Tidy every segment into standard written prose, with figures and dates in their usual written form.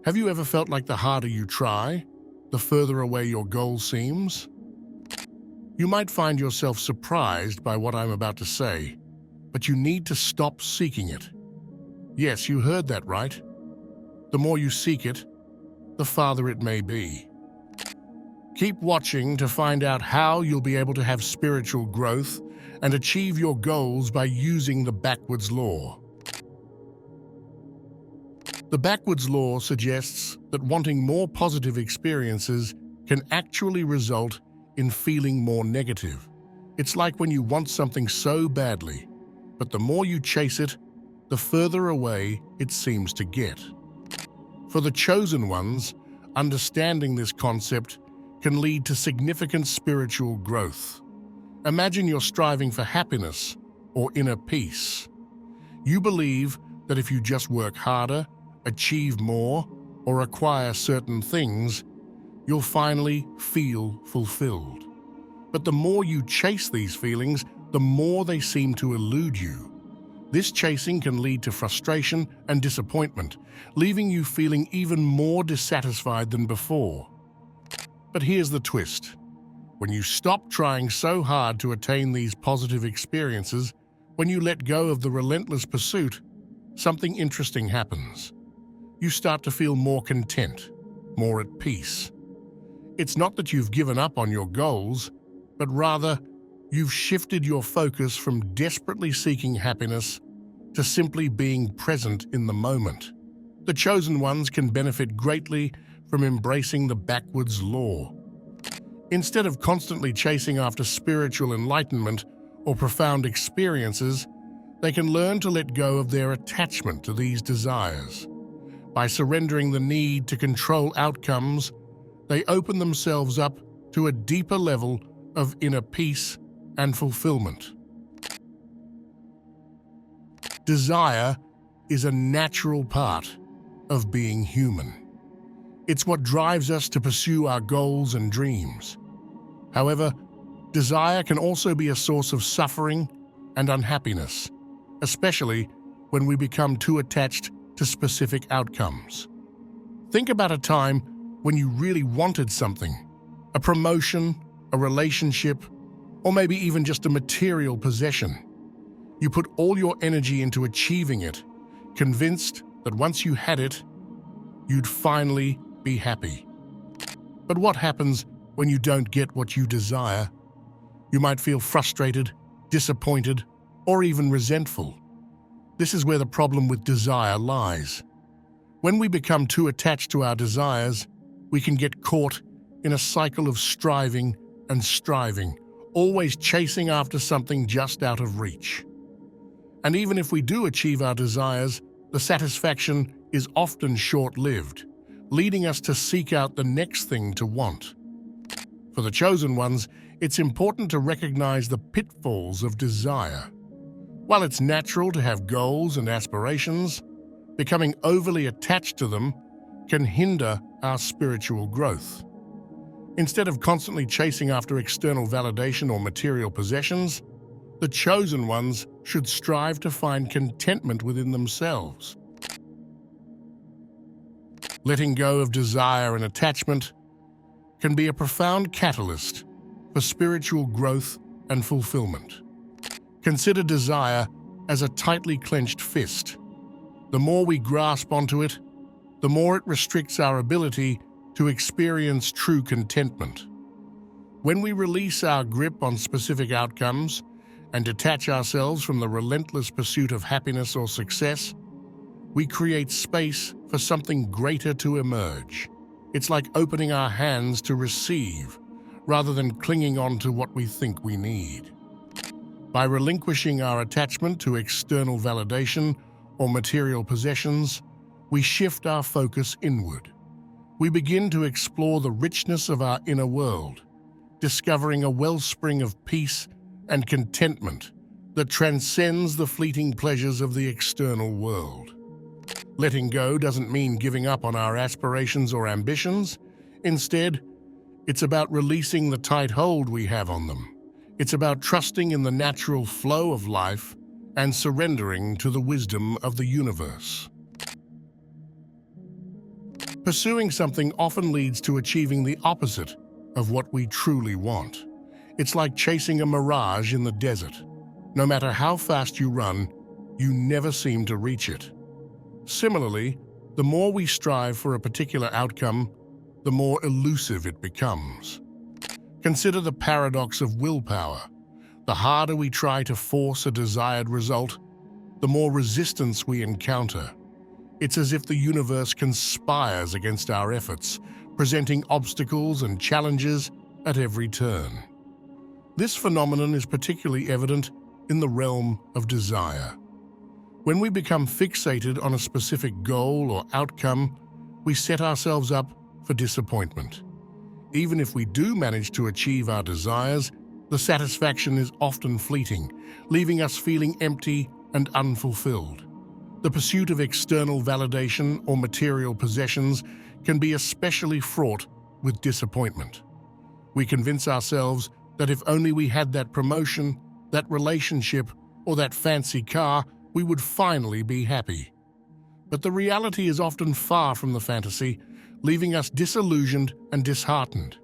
Have you ever felt like the harder you try, the further away your goal seems? You might find yourself surprised by what I'm about to say, but you need to stop seeking it. Yes, you heard that right. The more you seek it, the farther it may be. Keep watching to find out how you'll be able to have spiritual growth and achieve your goals by using the backwards law. The backwards law suggests that wanting more positive experiences can actually result in feeling more negative. It's like when you want something so badly, but the more you chase it, the further away it seems to get. For the chosen ones, understanding this concept can lead to significant spiritual growth. Imagine you're striving for happiness or inner peace. You believe that if you just work harder, achieve more, or acquire certain things, you'll finally feel fulfilled. But the more you chase these feelings, the more they seem to elude you. This chasing can lead to frustration and disappointment, leaving you feeling even more dissatisfied than before. But here's the twist. When you stop trying so hard to attain these positive experiences, when you let go of the relentless pursuit, something interesting happens. You start to feel more content, more at peace. It's not that you've given up on your goals, but rather you've shifted your focus from desperately seeking happiness to simply being present in the moment. The chosen ones can benefit greatly from embracing the backwards law. Instead of constantly chasing after spiritual enlightenment or profound experiences, they can learn to let go of their attachment to these desires. By surrendering the need to control outcomes, they open themselves up to a deeper level of inner peace and fulfillment. Desire is a natural part of being human. It's what drives us to pursue our goals and dreams. However, desire can also be a source of suffering and unhappiness, especially when we become too attached to specific outcomes. Think about a time when you really wanted something, a promotion, a relationship, or maybe even just a material possession. You put all your energy into achieving it, convinced that once you had it, you'd finally be happy. But what happens when you don't get what you desire? You might feel frustrated, disappointed, or even resentful. This is where the problem with desire lies. When we become too attached to our desires, we can get caught in a cycle of striving and striving, always chasing after something just out of reach. And even if we do achieve our desires, the satisfaction is often short-lived, leading us to seek out the next thing to want. For the chosen ones, it's important to recognize the pitfalls of desire. While it's natural to have goals and aspirations, becoming overly attached to them can hinder our spiritual growth. Instead of constantly chasing after external validation or material possessions, the chosen ones should strive to find contentment within themselves. Letting go of desire and attachment can be a profound catalyst for spiritual growth and fulfillment. Consider desire as a tightly clenched fist. The more we grasp onto it, the more it restricts our ability to experience true contentment. When we release our grip on specific outcomes and detach ourselves from the relentless pursuit of happiness or success, we create space for something greater to emerge. It's like opening our hands to receive, rather than clinging on to what we think we need. By relinquishing our attachment to external validation or material possessions, we shift our focus inward. We begin to explore the richness of our inner world, discovering a wellspring of peace and contentment that transcends the fleeting pleasures of the external world. Letting go doesn't mean giving up on our aspirations or ambitions. Instead, it's about releasing the tight hold we have on them. It's about trusting in the natural flow of life and surrendering to the wisdom of the universe. Pursuing something often leads to achieving the opposite of what we truly want. It's like chasing a mirage in the desert. No matter how fast you run, you never seem to reach it. Similarly, the more we strive for a particular outcome, the more elusive it becomes. Consider the paradox of willpower. The harder we try to force a desired result, the more resistance we encounter. It's as if the universe conspires against our efforts, presenting obstacles and challenges at every turn. This phenomenon is particularly evident in the realm of desire. When we become fixated on a specific goal or outcome, we set ourselves up for disappointment. Even if we do manage to achieve our desires, the satisfaction is often fleeting, leaving us feeling empty and unfulfilled. The pursuit of external validation or material possessions can be especially fraught with disappointment. We convince ourselves that if only we had that promotion, that relationship, or that fancy car, we would finally be happy. But the reality is often far from the fantasy, leaving us disillusioned and disheartened.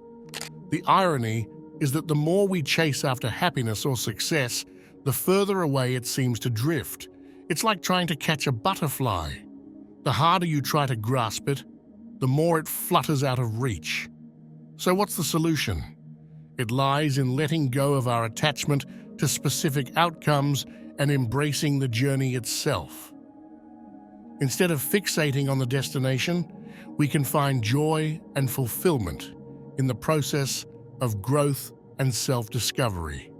The irony is that the more we chase after happiness or success, the further away it seems to drift. It's like trying to catch a butterfly. The harder you try to grasp it, the more it flutters out of reach. So what's the solution? It lies in letting go of our attachment to specific outcomes and embracing the journey itself. Instead of fixating on the destination, we can find joy and fulfillment in the process of growth and self-discovery.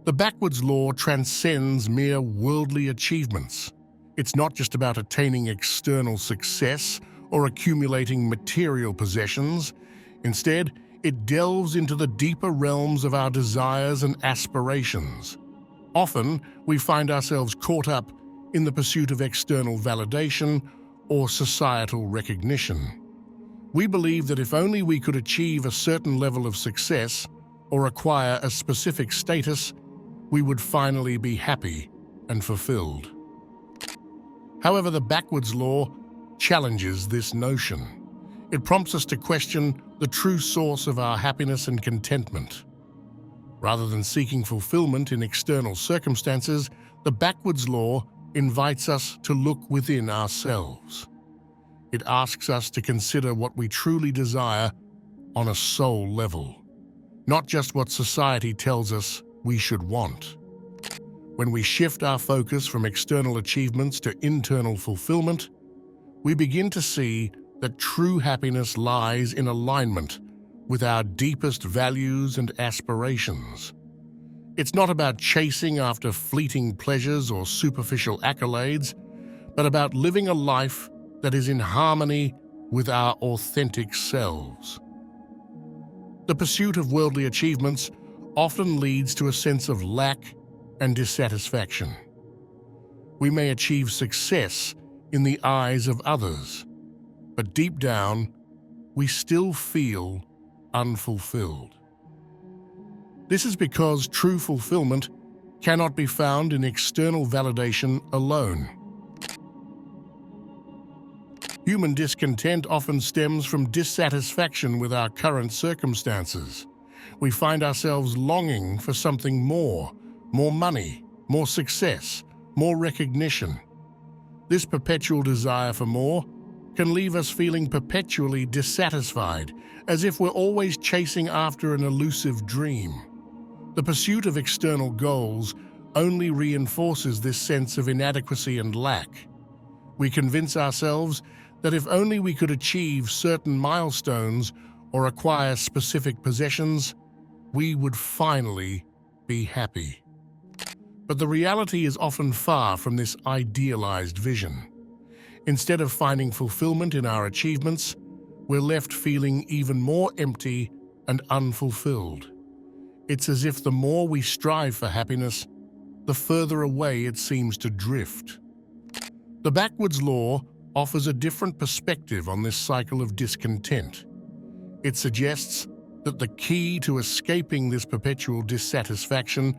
The backwards law transcends mere worldly achievements. It's not just about attaining external success or accumulating material possessions. Instead, it delves into the deeper realms of our desires and aspirations. Often, we find ourselves caught up in the pursuit of external validation or societal recognition. We believe that if only we could achieve a certain level of success or acquire a specific status, we would finally be happy and fulfilled. However, the backwards law challenges this notion. It prompts us to question the true source of our happiness and contentment. Rather than seeking fulfillment in external circumstances, the backwards law invites us to look within ourselves. It asks us to consider what we truly desire on a soul level, not just what society tells us we should want. When we shift our focus from external achievements to internal fulfillment, we begin to see that true happiness lies in alignment with our deepest values and aspirations. It's not about chasing after fleeting pleasures or superficial accolades, but about living a life that is in harmony with our authentic selves. The pursuit of worldly achievements often leads to a sense of lack and dissatisfaction. We may achieve success in the eyes of others, but deep down, we still feel unfulfilled. This is because true fulfillment cannot be found in external validation alone. Human discontent often stems from dissatisfaction with our current circumstances. We find ourselves longing for something more money, more success, more recognition. This perpetual desire for more can leave us feeling perpetually dissatisfied, as if we're always chasing after an elusive dream. The pursuit of external goals only reinforces this sense of inadequacy and lack. We convince ourselves that if only we could achieve certain milestones or acquire specific possessions, we would finally be happy. But the reality is often far from this idealized vision. Instead of finding fulfillment in our achievements, we're left feeling even more empty and unfulfilled. It's as if the more we strive for happiness, the further away it seems to drift. The backwards law offers a different perspective on this cycle of discontent. It suggests that the key to escaping this perpetual dissatisfaction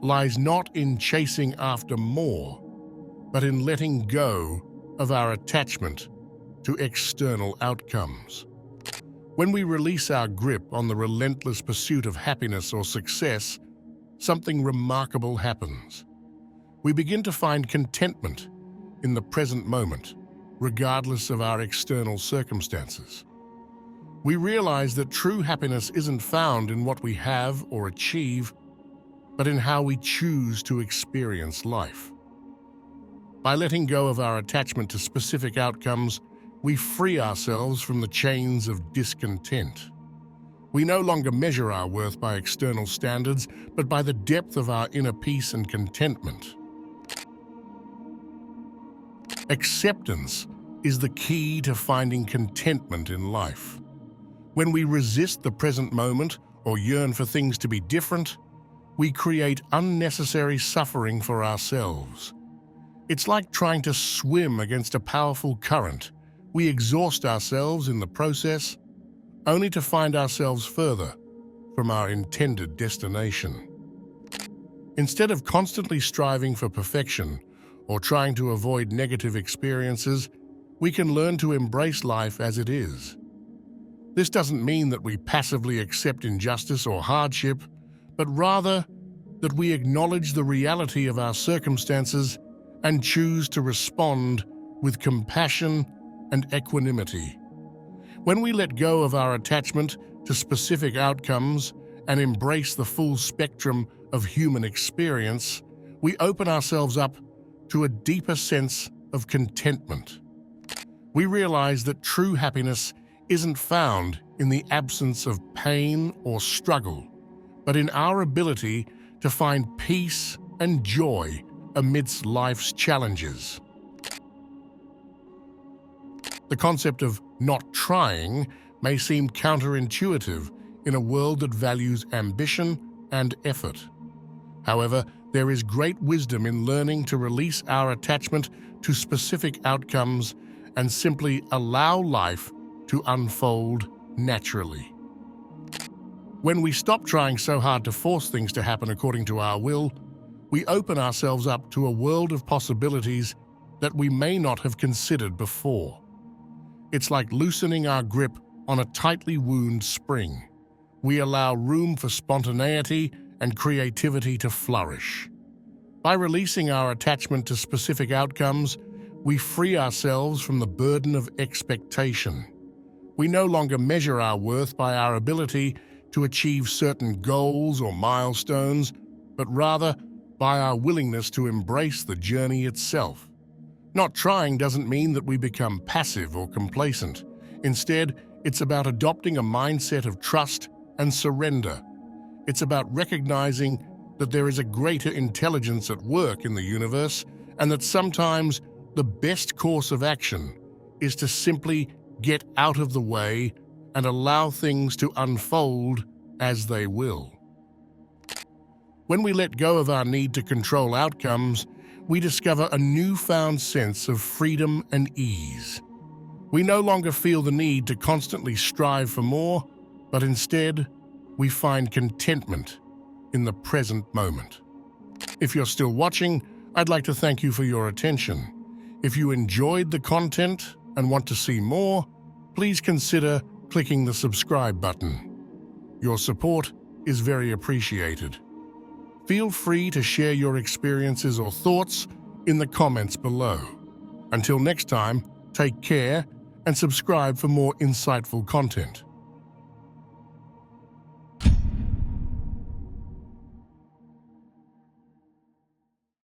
lies not in chasing after more, but in letting go of our attachment to external outcomes. When we release our grip on the relentless pursuit of happiness or success, something remarkable happens. We begin to find contentment in the present moment, regardless of our external circumstances. We realize that true happiness isn't found in what we have or achieve, but in how we choose to experience life. By letting go of our attachment to specific outcomes, we free ourselves from the chains of discontent. We no longer measure our worth by external standards, but by the depth of our inner peace and contentment. Acceptance is the key to finding contentment in life. When we resist the present moment or yearn for things to be different, we create unnecessary suffering for ourselves. It's like trying to swim against a powerful current. We exhaust ourselves in the process, only to find ourselves further from our intended destination. Instead of constantly striving for perfection or trying to avoid negative experiences, we can learn to embrace life as it is. This doesn't mean that we passively accept injustice or hardship, but rather that we acknowledge the reality of our circumstances and choose to respond with compassion and equanimity. When we let go of our attachment to specific outcomes and embrace the full spectrum of human experience, we open ourselves up to a deeper sense of contentment. We realize that true happiness isn't found in the absence of pain or struggle, but in our ability to find peace and joy amidst life's challenges. The concept of not trying may seem counterintuitive in a world that values ambition and effort. However, there is great wisdom in learning to release our attachment to specific outcomes and simply allow life to unfold naturally. When we stop trying so hard to force things to happen according to our will, we open ourselves up to a world of possibilities that we may not have considered before. It's like loosening our grip on a tightly wound spring. We allow room for spontaneity and creativity to flourish. By releasing our attachment to specific outcomes, we free ourselves from the burden of expectation. We no longer measure our worth by our ability to achieve certain goals or milestones, but rather by our willingness to embrace the journey itself. Not trying doesn't mean that we become passive or complacent. Instead, it's about adopting a mindset of trust and surrender. It's about recognizing that there is a greater intelligence at work in the universe, and that sometimes the best course of action is to simply get out of the way and allow things to unfold as they will. When we let go of our need to control outcomes, we discover a newfound sense of freedom and ease. We no longer feel the need to constantly strive for more, but instead, we find contentment in the present moment. If you're still watching, I'd like to thank you for your attention. If you enjoyed the content and want to see more, please consider clicking the subscribe button. Your support is very appreciated. Feel free to share your experiences or thoughts in the comments below. Until next time, take care and subscribe for more insightful content.